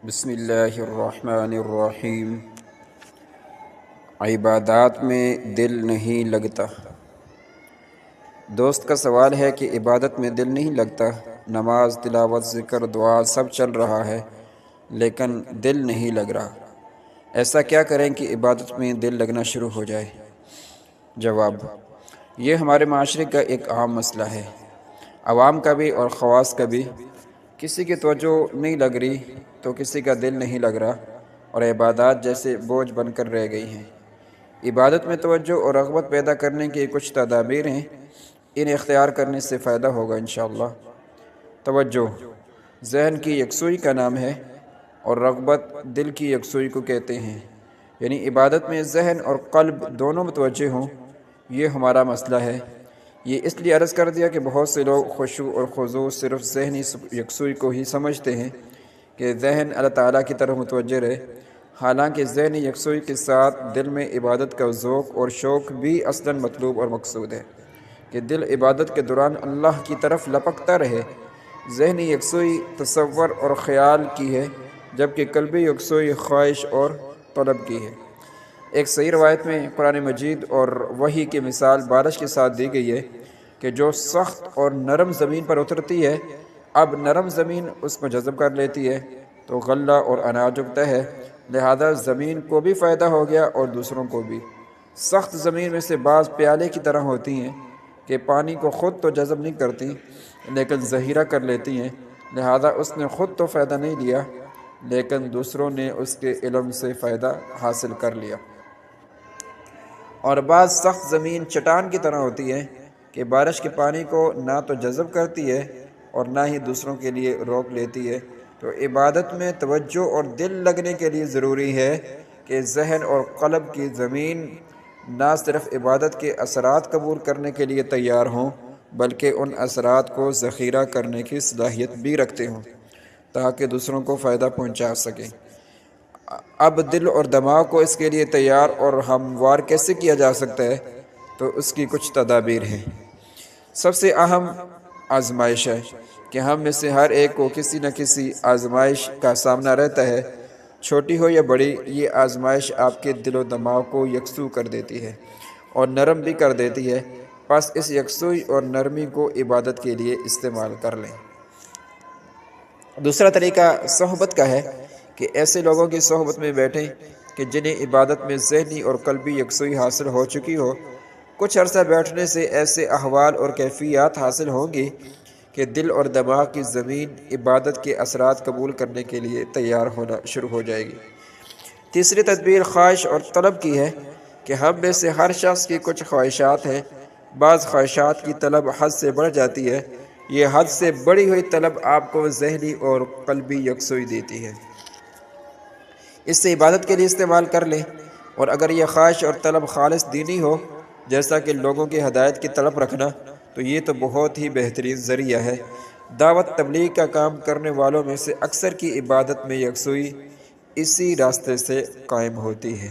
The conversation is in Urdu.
بسم اللہ الرحمن الرحیم۔ عبادات میں دل نہیں لگتا۔ دوست کا سوال ہے کہ عبادت میں دل نہیں لگتا، نماز، تلاوت، ذکر، دعا سب چل رہا ہے لیکن دل نہیں لگ رہا، ایسا کیا کریں کہ عبادت میں دل لگنا شروع ہو جائے؟ جواب: یہ ہمارے معاشرے کا ایک عام مسئلہ ہے، عوام کا بھی اور خواص کا بھی۔ کسی کی توجہ نہیں لگ رہی تو کسی کا دل نہیں لگ رہا، اور عبادات جیسے بوجھ بن کر رہ گئی ہیں۔ عبادت میں توجہ اور رغبت پیدا کرنے کی کچھ تدابیر ہیں، انہیں اختیار کرنے سے فائدہ ہوگا انشاءاللہ۔ توجہ ذہن کی یکسوئی کا نام ہے، اور رغبت دل کی یکسوئی کو کہتے ہیں، یعنی عبادت میں ذہن اور قلب دونوں متوجہ ہوں۔ یہ ہمارا مسئلہ ہے۔ یہ اس لیے عرض کر دیا کہ بہت سے لوگ خشوع اور خضوع صرف ذہنی یکسوئی کو ہی سمجھتے ہیں کہ ذہن اللہ تعالیٰ کی طرف متوجہ رہے، حالانکہ ذہنی یکسوئی کے ساتھ دل میں عبادت کا ذوق اور شوق بھی اصلاً مطلوب اور مقصود ہے، کہ دل عبادت کے دوران اللہ کی طرف لپکتا رہے۔ ذہنی یکسوئی تصور اور خیال کی ہے، جبکہ قلبی یکسوئی خواہش اور طلب کی ہے۔ ایک صحیح روایت میں قرآن مجید اور وحی کی مثال بارش کے ساتھ دی گئی ہے کہ جو سخت اور نرم زمین پر اترتی ہے، اب نرم زمین اس کو جذب کر لیتی ہے تو غلہ اور اناج اگتا ہے، لہذا زمین کو بھی فائدہ ہو گیا اور دوسروں کو بھی۔ سخت زمین میں سے بعض پیالے کی طرح ہوتی ہیں کہ پانی کو خود تو جذب نہیں کرتی لیکن ذخیرہ کر لیتی ہیں، لہذا اس نے خود تو فائدہ نہیں لیا لیکن دوسروں نے اس کے علم سے فائدہ حاصل کر لیا۔ اور بعض سخت زمین چٹان کی طرح ہوتی ہے کہ بارش کے پانی کو نہ تو جذب کرتی ہے اور نہ ہی دوسروں کے لیے روک لیتی ہے۔ تو عبادت میں توجہ اور دل لگنے کے لیے ضروری ہے کہ ذہن اور قلب کی زمین نہ صرف عبادت کے اثرات قبول کرنے کے لیے تیار ہوں بلکہ ان اثرات کو ذخیرہ کرنے کی صلاحیت بھی رکھتے ہوں تاکہ دوسروں کو فائدہ پہنچا سکیں۔ اب دل اور دماغ کو اس کے لیے تیار اور ہموار کیسے کیا جا سکتا ہے؟ تو اس کی کچھ تدابیر ہیں۔ سب سے اہم آزمائش ہے کہ ہم میں سے ہر ایک کو کسی نہ کسی آزمائش کا سامنا رہتا ہے، چھوٹی ہو یا بڑی۔ یہ آزمائش آپ کے دل و دماغ کو یکسو کر دیتی ہے اور نرم بھی کر دیتی ہے، پس اس یکسوئی اور نرمی کو عبادت کے لیے استعمال کر لیں۔ دوسرا طریقہ صحبت کا ہے کہ ایسے لوگوں کی صحبت میں بیٹھیں کہ جنہیں عبادت میں ذہنی اور قلبی یکسوئی حاصل ہو چکی ہو۔ کچھ عرصہ بیٹھنے سے ایسے احوال اور کیفیات حاصل ہوں گی کہ دل اور دماغ کی زمین عبادت کے اثرات قبول کرنے کے لیے تیار ہونا شروع ہو جائے گی۔ تیسری تدبیر خواہش اور طلب کی ہے کہ ہم میں سے ہر شخص کی کچھ خواہشات ہیں۔ بعض خواہشات کی طلب حد سے بڑھ جاتی ہے، یہ حد سے بڑھی ہوئی طلب آپ کو ذہنی اور قلبی یکسوئی دیتی ہے، اس سے عبادت کے لیے استعمال کر لیں۔ اور اگر یہ خواہش اور طلب خالص دینی ہو، جیسا کہ لوگوں کی ہدایت کی طلب رکھنا، تو یہ تو بہت ہی بہترین ذریعہ ہے۔ دعوت تبلیغ کا کام کرنے والوں میں سے اکثر کی عبادت میں یکسوئی اسی راستے سے قائم ہوتی ہے۔